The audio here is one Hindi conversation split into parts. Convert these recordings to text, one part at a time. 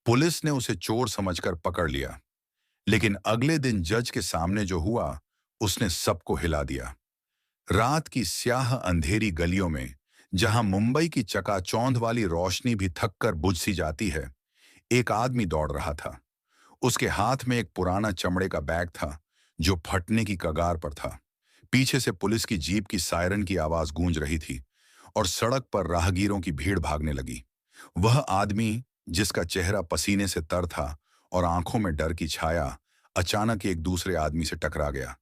पुलिस ने उसे चोर समझकर पकड़ लिया, लेकिन अगले दिन जज के सामने जो हुआ, उसने सबको हिला दिया। रात की स्याह अंधेरी गलियों में, जहां मुंबई की चकाचौंध वाली रोशनी भी थक कर बुझ सी जाती है, एक आदमी दौड़ रहा था। उसके हाथ में एक पुराना चमड़े का बैग था, जो फटने की कगार पर था। पीछे से पुलिस की जीप की सायरन की आवाज गूंज रही थी और सड़क पर राहगीरों की भीड़ भागने लगी। वह आदमी, जिसका चेहरा पसीने से तर था और आंखों में डर की छाया, अचानक एक दूसरे आदमी से टकरा गया।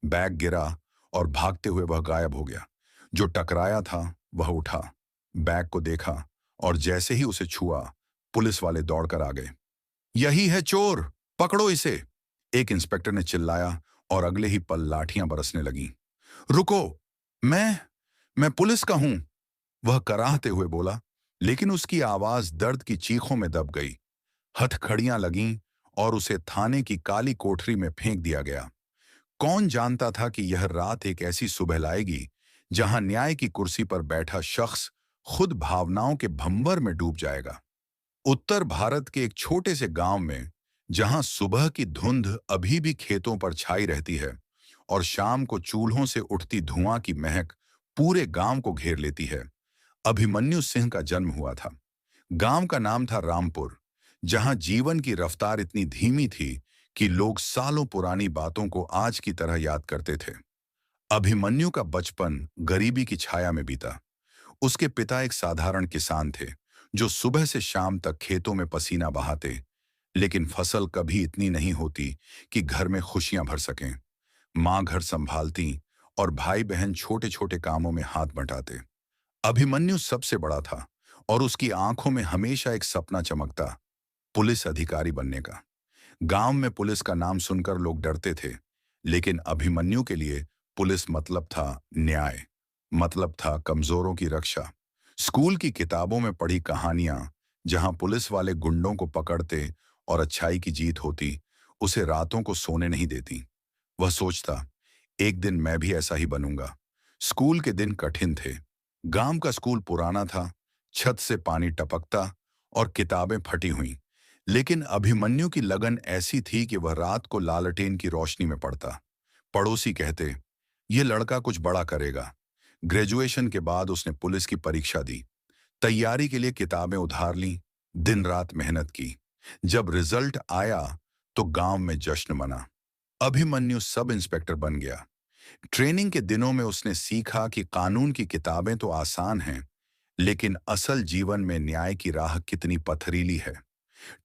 बैग गिरा और भागते हुए वह गायब हो गया। जो टकराया था वह उठा, बैग को देखा और जैसे ही उसे छुआ, पुलिस वाले दौड़कर आ गए। यही है चोर, पकड़ो इसे! एक इंस्पेक्टर ने चिल्लाया और अगले ही पल लाठियां बरसने लगीं। रुको, मैं मैं पुलिस का हूं, वह कराहते हुए बोला, लेकिन उसकी आवाज दर्द की चीखों में दब गई। हथकड़ियां लगीं और उसे थाने की काली कोठरी में फेंक दिया गया। कौन जानता था कि यह रात एक ऐसी सुबह लाएगी जहां न्याय की कुर्सी पर बैठा शख्स खुद भावनाओं के भंवर में डूब जाएगा। उत्तर भारत के एक छोटे से गांव में, जहां सुबह की धुंध अभी भी खेतों पर छाई रहती है और शाम को चूल्हों से उठती धुआं की महक पूरे गांव को घेर लेती है, अभिमन्यु सिंह का जन्म हुआ था। गांव का नाम था रामपुर, जहां जीवन की रफ्तार इतनी धीमी थी कि लोग सालों पुरानी बातों को आज की तरह याद करते थे। अभिमन्यु का बचपन गरीबी की छाया में बीता। उसके पिता एक साधारण किसान थे, जो सुबह से शाम तक खेतों में पसीना बहाते, लेकिन फसल कभी इतनी नहीं होती कि घर में खुशियां भर सकें। माँ घर संभालती और भाई बहन छोटे छोटे कामों में हाथ बंटाते। अभिमन्यु सबसे बड़ा था और उसकी आंखों में हमेशा एक सपना चमकता, पुलिस अधिकारी बनने का। गांव में पुलिस का नाम सुनकर लोग डरते थे, लेकिन अभिमन्यु के लिए पुलिस मतलब था न्याय, मतलब था कमजोरों की रक्षा। स्कूल की किताबों में पढ़ी कहानियां, जहां पुलिस वाले गुंडों को पकड़ते और अच्छाई की जीत होती, उसे रातों को सोने नहीं देती। वह सोचता, एक दिन मैं भी ऐसा ही बनूंगा। स्कूल के दिन कठिन थे। गांव का स्कूल पुराना था, छत से पानी टपकता और किताबें फटी हुई। लेकिन अभिमन्यु की लगन ऐसी थी कि वह रात को लालटेन की रोशनी में पढ़ता। पड़ोसी कहते, ये लड़का कुछ बड़ा करेगा। ग्रेजुएशन के बाद उसने पुलिस की परीक्षा दी, तैयारी के लिए किताबें उधार लीं, दिन रात मेहनत की। जब रिजल्ट आया तो गांव में जश्न मना। अभिमन्यु सब इंस्पेक्टर बन गया। ट्रेनिंग के दिनों में उसने सीखा कि कानून की किताबें तो आसान हैं, लेकिन असल जीवन में न्याय की राह कितनी पथरीली है।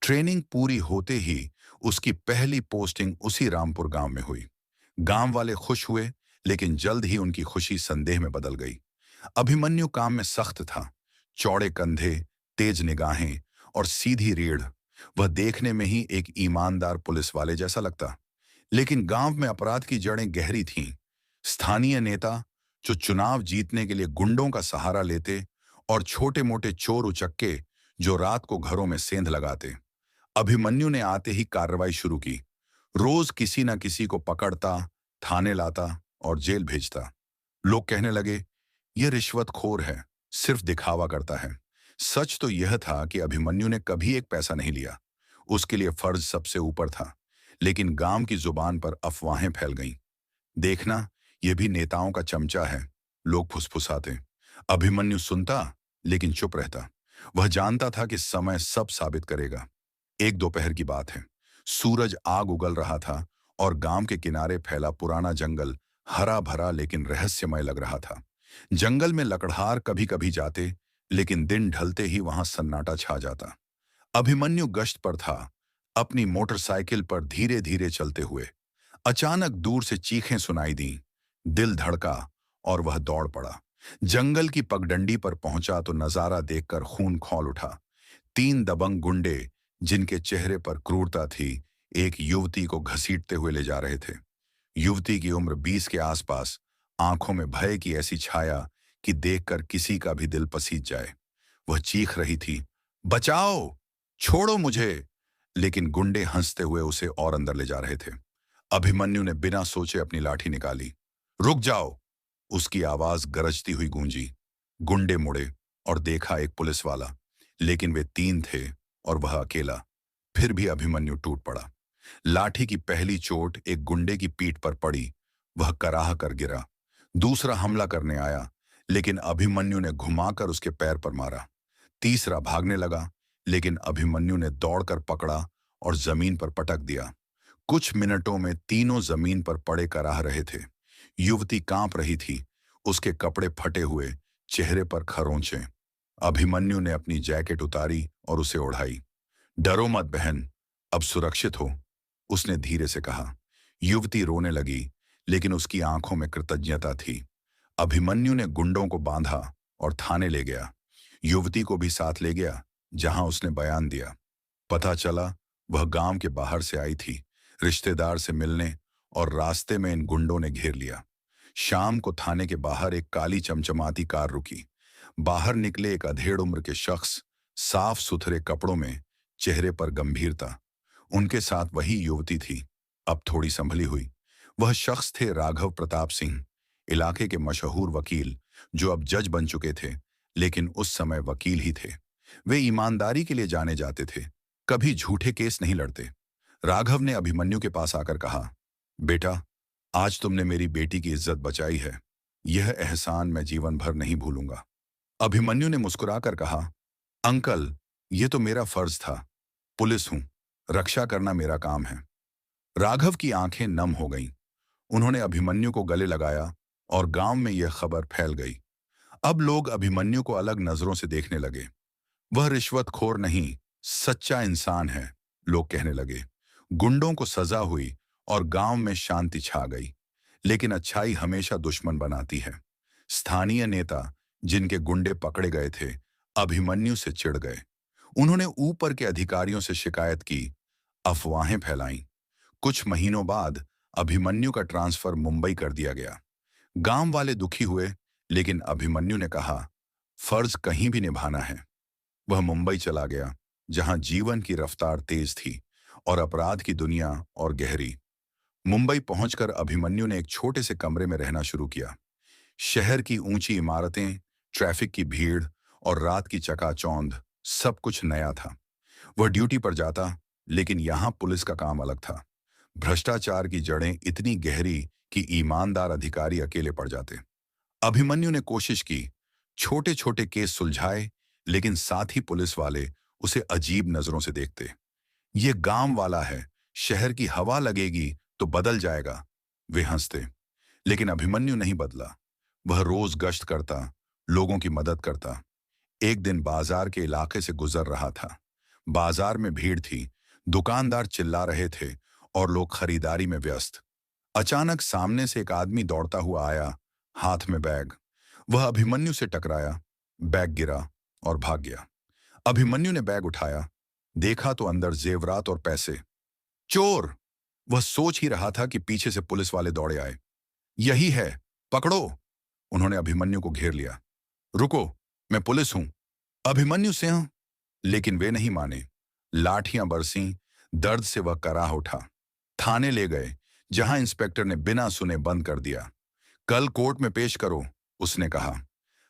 ट्रेनिंग पूरी होते ही उसकी पहली पोस्टिंग उसी रामपुर गांव में हुई। गांव वाले खुश हुए, लेकिन जल्द ही उनकी खुशी संदेह में बदल गई। अभिमन्यु काम में सख्त था, चौड़े कंधे, तेज निगाहें और सीधी रीढ़। वह देखने में ही एक ईमानदार पुलिस वाले जैसा लगता। लेकिन गांव में अपराध की जड़ें गहरी थीं। स्थानीय नेता, जो चुनाव जीतने के लिए गुंडों का सहारा लेते, और छोटे मोटे चोर उचक्के, जो रात को घरों में सेंध लगाते। अभिमन्यु ने आते ही कार्रवाई शुरू की। रोज किसी न किसी को पकड़ता, थाने लाता और जेल भेजता। लोग कहने लगे, यह रिश्वतखोर है, सिर्फ दिखावा करता है। सच तो यह था कि अभिमन्यु ने कभी एक पैसा नहीं लिया। उसके लिए फर्ज सबसे ऊपर था। लेकिन गांव की जुबान पर अफवाहें फैल गईं। देखना, यह भी नेताओं का चमचा है, लोग फुसफुसाते। अभिमन्यु सुनता, लेकिन चुप रहता। वह जानता था कि समय सब साबित करेगा। एक दोपहर की बात है। सूरज आग उगल रहा था और गांव के किनारे फैला पुराना जंगल हरा भरा लेकिन रहस्यमय लग रहा था। जंगल में लकड़हार कभी कभी जाते, लेकिन दिन ढलते ही वहां सन्नाटा छा जाता। अभिमन्यु गश्त पर था, अपनी मोटरसाइकिल पर धीरे धीरे चलते हुए। अचानक दूर से चीखें सुनाई दी। दिल धड़का और वह दौड़ पड़ा। जंगल की पगडंडी पर पहुंचा तो नजारा देखकर खून खौल उठा। तीन दबंग गुंडे, जिनके चेहरे पर क्रूरता थी, एक युवती को घसीटते हुए ले जा रहे थे। युवती की उम्र 20 के आसपास, आंखों में भय की ऐसी छाया कि देखकर किसी का भी दिल पसीज जाए। वह चीख रही थी, बचाओ, छोड़ो मुझे। लेकिन गुंडे हंसते हुए उसे और अंदर ले जा रहे थे। अभिमन्यु ने बिना सोचे अपनी लाठी निकाली। रुक जाओ, उसकी आवाज गरजती हुई गूंजी। गुंडे मुड़े और देखा एक पुलिस वाला, लेकिन वे तीन थे और वह अकेला। फिर भी अभिमन्यु टूट पड़ा। लाठी की पहली चोट एक गुंडे की पीठ पर पड़ी, वह कराह कर गिरा। दूसरा हमला करने आया, लेकिन अभिमन्यु ने घुमाकर उसके पैर पर मारा। तीसरा भागने लगा, लेकिन अभिमन्यु ने दौड़कर पकड़ा और जमीन पर पटक दिया। कुछ मिनटों में तीनों जमीन पर पड़े कराह रहे थे। युवती कांप रही थी, उसके कपड़े फटे हुए, चेहरे पर खरोंचे। अभिमन्यु ने अपनी जैकेट उतारी और उसे ओढ़ाई। डरो मत बहन, अब सुरक्षित हो, उसने धीरे से कहा। युवती रोने लगी, लेकिन उसकी आंखों में कृतज्ञता थी। अभिमन्यु ने गुंडों को बांधा और थाने ले गया। युवती को भी साथ ले गया, जहां उसने बयान दिया। पता चला वह गांव के बाहर से आई थी, रिश्तेदार से मिलने, और रास्ते में इन गुंडों ने घेर लिया। शाम को थाने के बाहर एक काली चमचमाती कार रुकी। बाहर निकले एक अधेड़ उम्र के शख्स, साफ सुथरे कपड़ों में, चेहरे पर गंभीरता। उनके साथ वही युवती थी, अब थोड़ी संभली हुई। वह शख्स थे राघव प्रताप सिंह, इलाके के मशहूर वकील, जो अब जज बन चुके थे, लेकिन उस समय वकील ही थे। वे ईमानदारी के लिए जाने जाते थे, कभी झूठे केस नहीं लड़ते। राघव ने अभिमन्यु के पास आकर कहा, बेटा, आज तुमने मेरी बेटी की इज्जत बचाई है। यह एहसान मैं जीवन भर नहीं भूलूंगा। अभिमन्यु ने मुस्कुराकर कहा, अंकल, ये तो मेरा फर्ज था। पुलिस हूं, रक्षा करना मेरा काम है। राघव की आंखें नम हो गईं। उन्होंने अभिमन्यु को गले लगाया और गांव में यह खबर फैल गई। अब लोग अभिमन्यु को अलग नजरों से देखने लगे। वह रिश्वतखोर नहीं, सच्चा इंसान है, लोग कहने लगे। गुंडों को सजा हुई और गांव में शांति छा गई। लेकिन अच्छाई हमेशा दुश्मन बनाती है। स्थानीय नेता, जिनके गुंडे पकड़े गए थे, अभिमन्यु से चिढ़ गए। उन्होंने ऊपर के अधिकारियों से शिकायत की, अफवाहें फैलाईं। कुछ महीनों बाद अभिमन्यु का ट्रांसफर मुंबई कर दिया गया। गांव वाले दुखी हुए, लेकिन अभिमन्यु ने कहा, फर्ज कहीं भी निभाना है। वह मुंबई चला गया, जहां जीवन की रफ्तार तेज थी और अपराध की दुनिया और गहरी। मुंबई पहुंचकर अभिमन्यु ने एक छोटे से कमरे में रहना शुरू किया। शहर की ऊंची इमारतें, ट्रैफिक की भीड़ और रात की चकाचौंध, सब कुछ नया था। वह ड्यूटी पर जाता, लेकिन यहां पुलिस का काम अलग था। भ्रष्टाचार की जड़ें इतनी गहरी कि ईमानदार अधिकारी अकेले पड़ जाते। अभिमन्यु ने कोशिश की, छोटे छोटे केस सुलझाए, लेकिन साथ ही पुलिस वाले उसे अजीब नजरों से देखते। ये गांव वाला है, शहर की हवा लगेगी तो बदल जाएगा, वे हंसते। लेकिन अभिमन्यु नहीं बदला। वह रोज गश्त करता, लोगों की मदद करता। एक दिन बाजार के इलाके से गुजर रहा था। बाजार में भीड़ थी, दुकानदार चिल्ला रहे थे और लोग खरीदारी में व्यस्त। अचानक सामने से एक आदमी दौड़ता हुआ आया, हाथ में बैग। वह अभिमन्यु से टकराया, बैग गिरा और भाग गया। अभिमन्यु ने बैग उठाया, देखा तो अंदर जेवरात और पैसे। चोर! वह सोच ही रहा था कि पीछे से पुलिस वाले दौड़े आए। यही है, पकड़ो! उन्होंने अभिमन्यु को घेर लिया। रुको, मैं पुलिस हूं, अभिमन्यु सिंह। लेकिन वे नहीं माने। लाठियां बरसीं, दर्द से वह कराह उठा। थाने ले गए, जहां इंस्पेक्टर ने बिना सुने बंद कर दिया। कल कोर्ट में पेश करो, उसने कहा।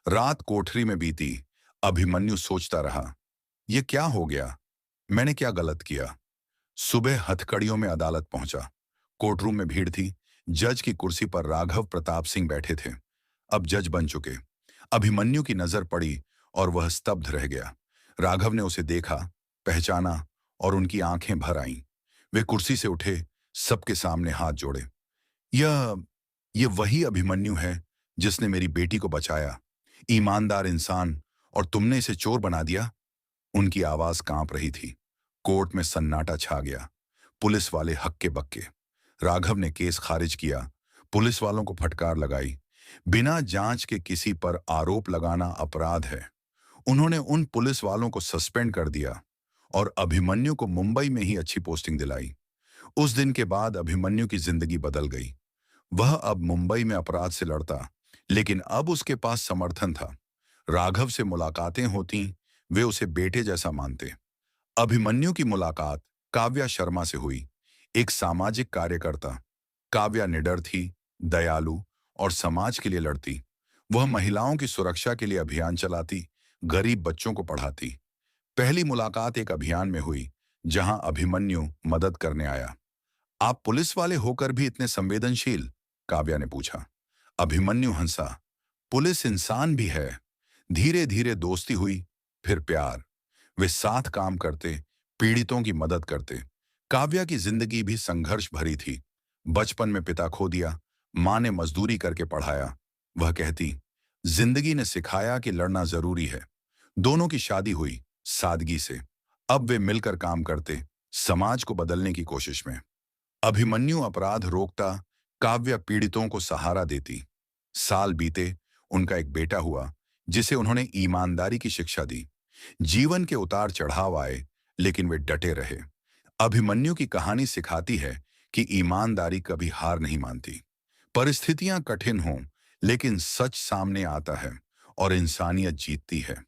रात कोठरी में बीती। अभिमन्यु सोचता रहा, यह क्या हो गया? मैंने क्या गलत किया? सुबह हथकड़ियों में अदालत पहुंचा। कोर्टरूम में भीड़ थी। जज की कुर्सी पर राघव प्रताप सिंह बैठे थे, अब जज बन चुके। अभिमन्यु की नजर पड़ी और वह स्तब्ध रह गया। राघव ने उसे देखा, पहचाना और उनकी आंखें भर आईं। वे कुर्सी से उठे, सबके सामने हाथ जोड़े। यह यह वही अभिमन्यु है जिसने मेरी बेटी को बचाया, ईमानदार इंसान, और तुमने इसे चोर बना दिया। उनकी आवाज कांप रही थी। कोर्ट में सन्नाटा छा गया। पुलिस वाले हक्के बक्के। राघव ने केस खारिज किया। पुलिस वालों को फटकार लगाई। बिना जांच के किसी पर आरोप लगाना अपराध है। उन्होंने उन पुलिस वालों को सस्पेंड कर दिया और अभिमन्यु को मुंबई में ही अच्छी पोस्टिंग दिलाई। उस दिन के बाद अभिमन्यु की जिंदगी बदल गई। वह अब मुंबई में अपराध से लड़ता, लेकिन अब उसके पास समर्थन था। राघव से मुलाकातें होती, वे उसे बेटे जैसा मानते। अभिमन्यु की मुलाकात काव्या शर्मा से हुई, एक सामाजिक कार्यकर्ता। काव्या निडर थी, दयालु और समाज के लिए लड़ती। वह महिलाओं की सुरक्षा के लिए अभियान चलाती, गरीब बच्चों को पढ़ाती। पहली मुलाकात एक अभियान में हुई, जहां अभिमन्यु मदद करने आया। आप पुलिस वाले होकर भी इतने संवेदनशील? काव्या ने पूछा। अभिमन्यु हंसा। पुलिस इंसान भी है। धीरे धीरे दोस्ती हुई, फिर प्यार। वे साथ काम करते, पीड़ितों की मदद करते। काव्या की जिंदगी भी संघर्ष भरी थी। बचपन में पिता खो दिया, माँ ने मजदूरी करके पढ़ाया। वह कहती, जिंदगी ने सिखाया कि लड़ना जरूरी है। दोनों की शादी हुई, सादगी से। अब वे मिलकर काम करते, समाज को बदलने की कोशिश में। अभिमन्यु अपराध रोकता, काव्या पीड़ितों को सहारा देती। साल बीते, उनका एक बेटा हुआ, जिसे उन्होंने ईमानदारी की शिक्षा दी। जीवन के उतार चढ़ाव आए, लेकिन वे डटे रहे। अभिमन्यु की कहानी सिखाती है कि ईमानदारी कभी हार नहीं मानती। परिस्थितियां कठिन हों, लेकिन सच सामने आता है और इंसानियत जीतती है।